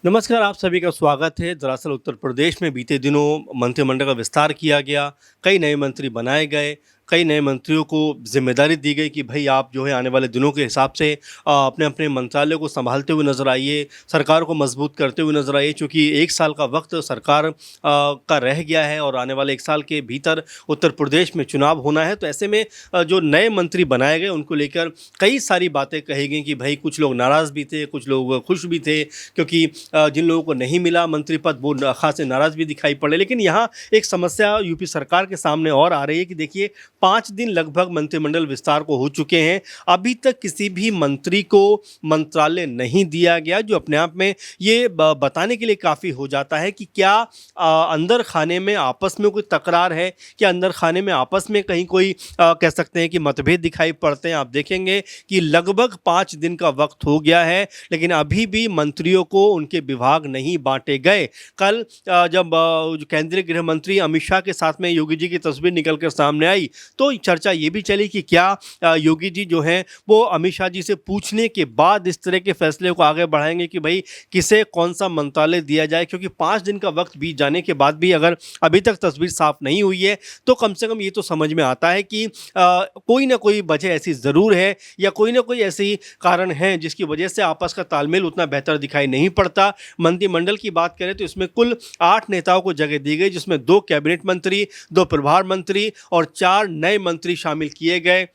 नमस्कार, आप सभी का स्वागत है। दरअसल उत्तर प्रदेश में बीते दिनों मंत्रिमंडल का विस्तार किया गया, कई नए मंत्री बनाए गए, कई नए मंत्रियों को ज़िम्मेदारी दी गई कि भई आप जो है आने वाले दिनों के हिसाब से अपने-अपने मंत्रालय को सँभालते हुए नज़र आइए, सरकार को मज़बूत करते हुए नज़र आइए क्योंकि 1 साल का वक़्त सरकार का रह गया है और आने वाले 1 साल के भीतर उत्तर प्रदेश में चुनाव होना है। तो ऐसे में जो नए मंत्री बनाए गए उनको लेकर कई सारी बातें कही गई कि भई कुछ लोग नाराज़ भी थे, कुछ लोग खुश भी थे क्योंकि जिन लोगों को नहीं मिला मंत्री पद वो खासे नाराज़ भी दिखाई पड़े। लेकिन यहाँ एक समस्या यूपी सरकार के सामने और आ रही है कि देखिए 5 दिन लगभग मंत्रिमंडल विस्तार को हो चुके हैं। अभी तक किसी भी मंत्री को मंत्रालय नहीं दिया गया जो अपने आप में ये बताने के लिए काफ़ी हो जाता है कि क्या अंदर खाने में आपस में कोई तकरार है, क्या अंदर खाने में आपस में कहीं कोई कह सकते हैं कि मतभेद दिखाई पड़ते हैं। आप देखेंगे कि लगभग 5 दिन का वक़्त हो गया है, लेकिन अभी भी मंत्रियों को उनके विभाग नहीं बाँटे गए। कल जब जो केंद्रीय गृह मंत्री अमित शाह के साथ में योगी जी की तस्वीर निकल कर सामने आई, तो चर्चा ये भी चली कि क्या योगी जी जो हैं वो अमित शाह जी से पूछने के बाद इस तरह के फैसले को आगे बढ़ाएँगे कि भई किसे कौन-सा मंत्रालय दिया जाए, क्योंकि 5 दिन का वक़्त बीत जाने के बाद भी अगर अभी तक तस्वीर साफ नहीं हुई है, तो कम से कम ये तो समझ में आता है कि कोई न कोई वजह ऐसी ज़रूर है या कोई न कोई ऐसी कारण है जिसकी वजह से आपस का तालमेल उतना बेहतर दिखाई नहीं पड़ता। मंत्रिमंडल की बात करें तो इसमें कुल 8 नेताओं को जगह दी गई, जिसमें 2 कैबिनेट मंत्री, 2 प्रभार मंत्री और 4 नए मंत्री शामिल किए गए।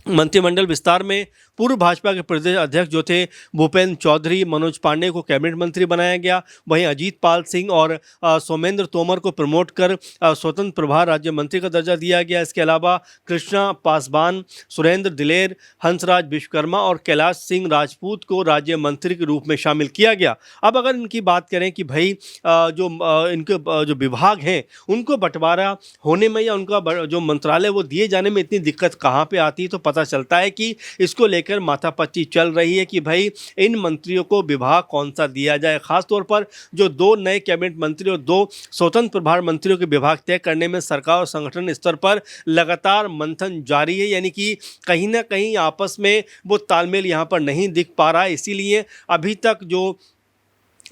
मंत्रिमंडल विस्तार में पूर्व भाजपा के प्रदेश अध्यक्ष जो थे भूपेंद्र चौधरी, मनोज पांडे को कैबिनेट मंत्री बनाया गया। वहीं अजीत पाल सिंह और सोमेंद्र तोमर को प्रमोट कर स्वतंत्र प्रभार राज्य मंत्री का दर्जा दिया गया। इसके अलावा कृष्णा पासवान, सुरेंद्र दिलेर, हंसराज विश्वकर्मा और कैलाश सिंह राजपूत को राज्य मंत्री के रूप में शामिल किया गया। अब अगर इनकी बात करें कि भाई इनके जो विभाग हैं उनको बंटवारा होने में या उनका जो मंत्रालय वो दिए जाने में इतनी दिक्कत कहाँ पे आती है, तो पता चलता है कि इसको लेकर माथापच्ची चल रही है कि भाई इन मंत्रियों को विभाग कौन सा दिया जाए। खास तौर पर जो 2 नए कैबिनेट मंत्री और 2 स्वतंत्र प्रभार मंत्रियों के विभाग तय करने में सरकार और संगठन स्तर पर लगातार मंथन जारी है, यानी कि कहीं ना कहीं आपस में वो तालमेल यहाँ पर नहीं दिख पा रहा है। इसीलिए अभी तक जो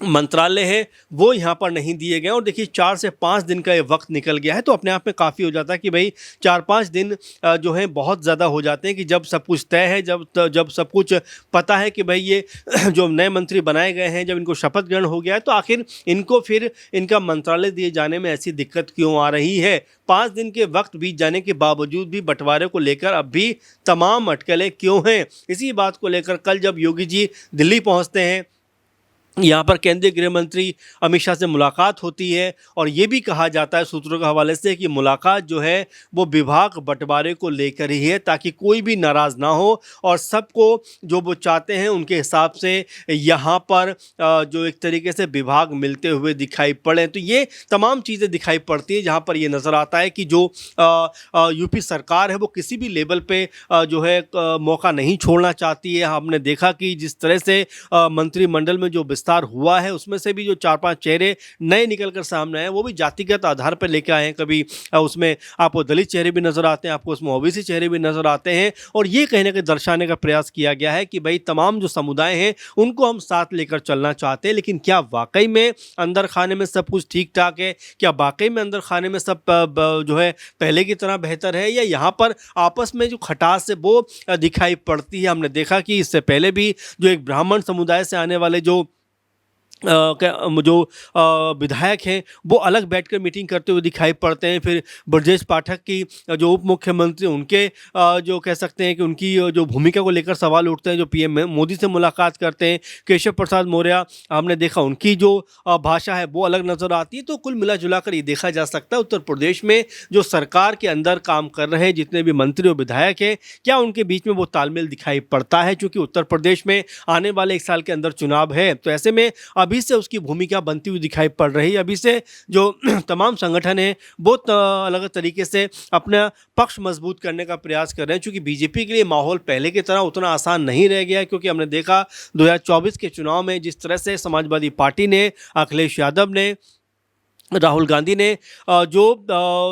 मंत्रालय है वो यहाँ पर नहीं दिए गए और देखिए 4 से 5 दिन का ये वक्त निकल गया है, तो अपने आप में काफ़ी हो जाता है कि भाई 4-5 दिन जो है बहुत ज़्यादा हो जाते हैं कि जब सब कुछ तय है, जब सब कुछ पता है कि भाई ये जो नए मंत्री बनाए गए हैं, जब इनको शपथ ग्रहण हो गया है, तो आखिर इनको फिर इनका मंत्रालय दिए जाने में ऐसी दिक्कत क्यों आ रही है। 5 दिन के वक्त बीत जाने के बावजूद भी बंटवारे को लेकर अब भी तमाम अटकलें क्यों हैं। इसी बात को लेकर कल जब योगी जी दिल्ली पहुँचते हैं, यहाँ पर केंद्रीय गृह मंत्री अमित शाह से मुलाकात होती है और ये भी कहा जाता है सूत्रों के हवाले से कि मुलाकात जो है वो विभाग बंटवारे को लेकर ही है, ताकि कोई भी नाराज़ ना हो और सबको जो वो चाहते हैं उनके हिसाब से यहाँ पर जो एक तरीके से विभाग मिलते हुए दिखाई पड़े। तो ये तमाम चीज़ें दिखाई पड़ती है जहाँ पर ये नज़र आता है कि जो यूपी सरकार है वो किसी भी लेवल पे जो है मौका नहीं छोड़ना चाहती है। हमने देखा कि जिस तरह से मंत्रिमंडल में जो विस्तार हुआ है उसमें से भी जो 4-5 चेहरे नए निकल कर सामने आए वो भी जातिगत आधार पर लेकर आए हैं। कभी उसमें आपको दलित चेहरे भी नज़र आते हैं, आपको उसमें ओबीसी चेहरे भी नज़र आते हैं और ये कहीं ना कहीं दर्शाने का प्रयास किया गया है कि भाई तमाम जो समुदाय हैं उनको हम साथ लेकर चलना चाहते हैं। लेकिन क्या वाकई में अंदर खाने में सब कुछ ठीक ठाक है? क्या वाकई में अंदर खाने में सब जो है पहले की तरह बेहतर है, या यहाँ पर आपस में जो खटास है वो दिखाई पड़ती है? हमने देखा कि इससे पहले भी जो एक ब्राह्मण समुदाय से आने वाले जो विधायक हैं वो अलग बैठकर मीटिंग करते हुए दिखाई पड़ते हैं। फिर ब्रजेश पाठक की जो उप मुख्यमंत्री उनके जो कह सकते हैं कि उनकी जो भूमिका को लेकर सवाल उठते हैं, जो पीएम मोदी से मुलाकात करते हैं। केशव प्रसाद मौर्य हमने देखा उनकी जो भाषा है वो अलग नज़र आती है। तो कुल मिला जुला कर ये देखा जा सकता है उत्तर प्रदेश में जो सरकार के अंदर काम कर रहे हैं जितने भी मंत्री और विधायक हैं, क्या उनके बीच में वो तालमेल दिखाई पड़ता है। चूँकि उत्तर प्रदेश में आने वाले 1 साल के अंदर चुनाव है, तो ऐसे में अभी से उसकी भूमिका बनती हुई दिखाई पड़ रही है। अभी से जो तमाम संगठन हैं वो अलग तरीके से अपना पक्ष मजबूत करने का प्रयास कर रहे हैं। चूँकि बीजेपी के लिए माहौल पहले की तरह उतना आसान नहीं रह गया है, क्योंकि हमने देखा 2024 के चुनाव में जिस तरह से समाजवादी पार्टी ने, अखिलेश यादव ने राहुल गांधी ने जो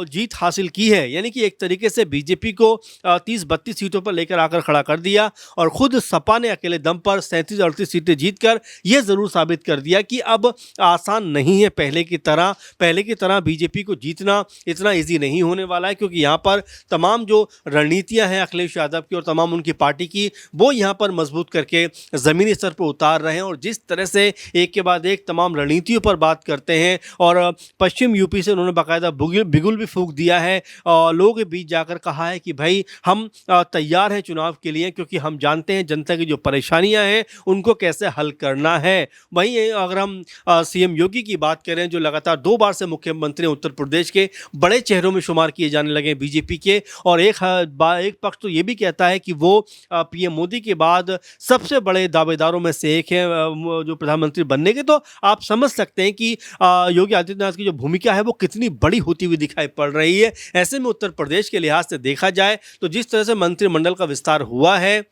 जीत हासिल की है, यानी कि एक तरीके से बीजेपी को 30-32 सीटों पर लेकर आकर खड़ा कर दिया और खुद सपा ने अकेले दम पर 37-38 सीटें जीतकर यह ज़रूर साबित कर दिया कि अब आसान नहीं है पहले की तरह बीजेपी को जीतना इतना ईजी नहीं होने वाला है, क्योंकि यहाँ पर तमाम जो रणनीतियाँ हैं अखिलेश यादव की और तमाम उनकी पार्टी की, वो यहाँ पर मजबूत करके ज़मीनी स्तर पर उतार रहे हैं। और जिस तरह से एक के बाद एक तमाम रणनीतियों पर बात करते हैं और पश्चिम यूपी से उन्होंने बाकायदा बिगुल भी फूंक दिया है और लोगों के बीच जाकर कहा है कि भाई हम तैयार हैं चुनाव के लिए, क्योंकि हम जानते हैं जनता की जो परेशानियां हैं उनको कैसे हल करना है। वहीं अगर हम सीएम योगी की बात करें, जो लगातार 2 बार से मुख्यमंत्री उत्तर प्रदेश के, बड़े चेहरों में शुमार किए जाने लगे बीजेपी के, और एक पक्ष तो ये भी कहता है कि वो पीएम मोदी के बाद सबसे बड़े दावेदारों में से एक है जो प्रधानमंत्री बनने के। तो आप समझ सकते हैं कि योगी आदित्यनाथ की जो भूमिका है वो कितनी बड़ी होती हुई दिखाई पड़ रही है। ऐसे में उत्तर प्रदेश के लिहाज से देखा जाए तो जिस तरह से मंत्रिमंडल का विस्तार हुआ है,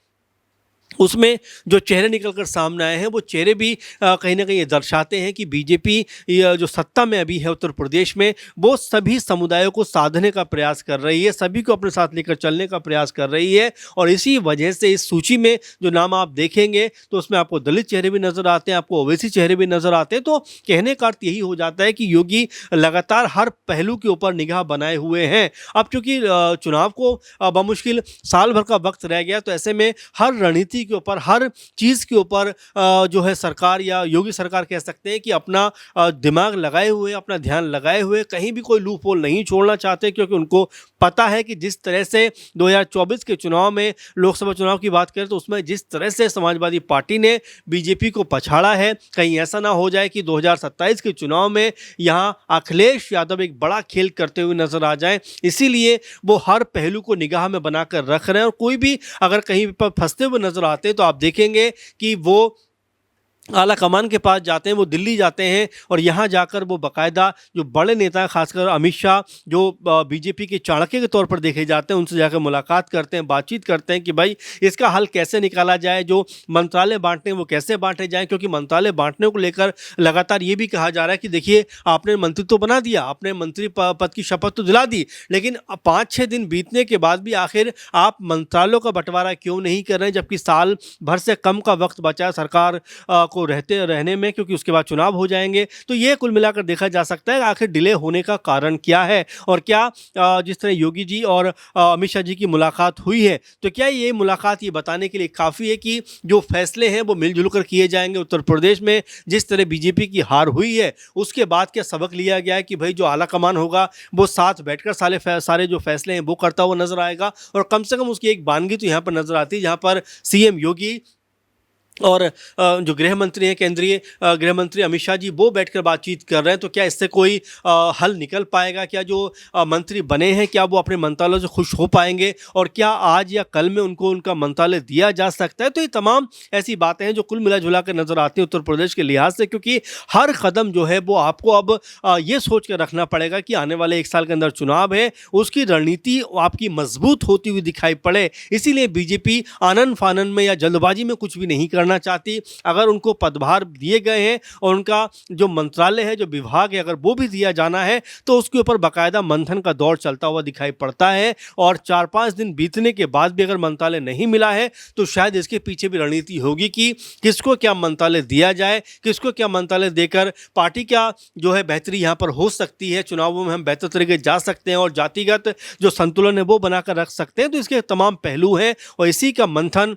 उसमें जो चेहरे निकलकर सामने आए हैं वो चेहरे भी कहीं ना कहीं ये दर्शाते हैं कि बीजेपी जो सत्ता में अभी है उत्तर प्रदेश में, वो सभी समुदायों को साधने का प्रयास कर रही है, सभी को अपने साथ लेकर चलने का प्रयास कर रही है। और इसी वजह से इस सूची में जो नाम आप देखेंगे तो उसमें आपको दलित चेहरे भी नज़र आते हैं, आपको ओवैसी चेहरे भी नज़र आते हैं। तो कहने का अर्थ यही हो जाता है कि योगी लगातार हर पहलू के ऊपर निगाह बनाए हुए हैं। अब चूंकि चुनाव को बमुश्किल साल भर का वक्त रह गया, तो ऐसे में हर रणनीति के ऊपर, हर चीज़ के ऊपर जो है सरकार या योगी सरकार कह सकते हैं कि अपना दिमाग लगाए हुए, अपना ध्यान लगाए हुए, कहीं भी कोई लूप होल नहीं छोड़ना चाहते, क्योंकि उनको पता है कि जिस तरह से 2024 के चुनाव में, लोकसभा चुनाव की बात करें तो उसमें जिस तरह से समाजवादी पार्टी ने बीजेपी को पछाड़ा है, कहीं ऐसा ना हो जाए कि 2027 के चुनाव में यहाँ अखिलेश यादव एक बड़ा खेल करते हुए नजर आ जाए। इसीलिए वो हर पहलू को निगाह में बनाकर रख रहे हैं, और कोई भी अगर कहीं पर फंसते हुए नजर आते हैं तो आप देखेंगे कि वो आला कमान के पास जाते हैं, वो दिल्ली जाते हैं और यहाँ जाकर वो बाकायदा जो बड़े नेता, खासकर अमित शाह, जो बीजेपी के चाणक्य के तौर पर देखे जाते हैं, उनसे जाकर मुलाकात करते हैं, बातचीत करते हैं कि भाई इसका हल कैसे निकाला जाए, जो मंत्रालय बांटने हैं वो कैसे बांटे जाएं। क्योंकि मंत्रालय बांटने को लेकर लगातार ये भी कहा जा रहा है कि देखिए आपने मंत्री तो बना दिया, आपने मंत्री पद की शपथ तो दिला दी, लेकिन 5-6 दिन बीतने के बाद भी आखिर आप मंत्रालयों का बंटवारा क्यों नहीं कर रहे हैं, जबकि साल भर से कम का वक्त बचा है सरकार को रहने में, क्योंकि उसके बाद चुनाव हो जाएंगे। तो ये कुल मिलाकर देखा जा सकता है आखिर डिले होने का कारण क्या है, और क्या जिस तरह योगी जी और अमित शाह जी की मुलाकात हुई है, तो क्या ये मुलाकात ये बताने के लिए काफ़ी है कि जो फैसले हैं वो मिलजुल कर किए जाएंगे। उत्तर प्रदेश में जिस तरह बीजेपी की हार हुई है, उसके बाद क्या सबक लिया गया है कि भाई जो आला कमान होगा वो साथ बैठकर सारे जो फैसले हैं वो करता हुआ नजर आएगा। और कम से कम उसकी एक बानगी तो यहाँ पर नजर आती है, जहाँ पर सीएम योगी और जो गृह मंत्री हैं, केंद्रीय गृह मंत्री अमित शाह जी, वो बैठकर बातचीत कर रहे हैं। तो क्या इससे कोई हल निकल पाएगा? क्या जो मंत्री बने हैं, क्या वो अपने मंत्रालय से खुश हो पाएंगे, और क्या आज या कल में उनको उनका मंत्रालय दिया जा सकता है? तो ये तमाम ऐसी बातें हैं जो कुल मिला जुला कर नजर आती हैं उत्तर प्रदेश के लिहाज से, क्योंकि हर कदम जो है वो आपको अब ये सोच कर रखना पड़ेगा कि आने वाले 1 साल के अंदर चुनाव है, उसकी रणनीति आपकी मजबूत होती हुई दिखाई पड़े। इसीलिए बीजेपी आनन फानन में या जल्दबाजी में कुछ भी नहीं करना चाहती। अगर उनको पदभार दिए गए हैं और उनका जो मंत्रालय है, जो विभाग है, अगर वो भी दिया जाना है, तो उसके ऊपर बाकायदा मंथन का दौर चलता हुआ दिखाई पड़ता है। और 4-5 दिन बीतने के बाद भी अगर मंत्रालय नहीं मिला है, तो शायद इसके पीछे भी रणनीति होगी कि किसको क्या मंत्रालय दिया जाए, किसको क्या मंत्रालय देकर पार्टी क्या जो है बेहतरी यहाँ पर हो सकती है, चुनावों में हम बेहतर तरीके जा सकते हैं और जातिगत जो संतुलन है वो बनाकर रख सकते हैं। तो इसके तमाम पहलू हैं, और इसी का मंथन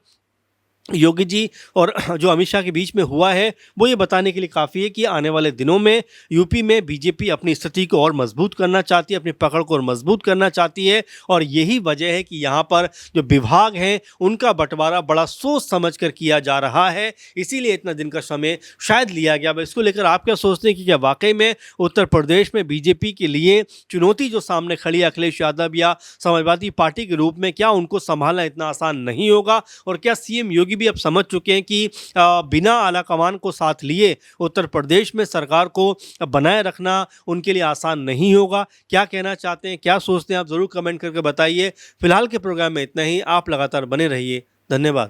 योगी जी और जो अमित शाह के बीच में हुआ है, वो ये बताने के लिए काफ़ी है कि आने वाले दिनों में यूपी में बीजेपी अपनी स्थिति को और मजबूत करना चाहती है, अपनी पकड़ को और मजबूत करना चाहती है। और यही वजह है कि यहाँ पर जो विभाग हैं उनका बंटवारा बड़ा सोच समझ कर किया जा रहा है, इसीलिए इतना दिन का समय शायद लिया गया। अब इसको लेकर आप क्या सोचते हैं कि क्या वाकई में उत्तर प्रदेश में बीजेपी के लिए चुनौती जो सामने खड़ी है अखिलेश यादव या समाजवादी पार्टी के रूप में, क्या उनको संभालना इतना आसान नहीं होगा? और क्या सीएम योगी भी अब समझ चुके हैं कि बिना आला कमान को साथ लिए उत्तर प्रदेश में सरकार को बनाए रखना उनके लिए आसान नहीं होगा? क्या कहना चाहते हैं, क्या सोचते हैं, आप ज़रूर कमेंट करके बताइए। फिलहाल के प्रोग्राम में इतना ही। आप लगातार बने रहिए। धन्यवाद।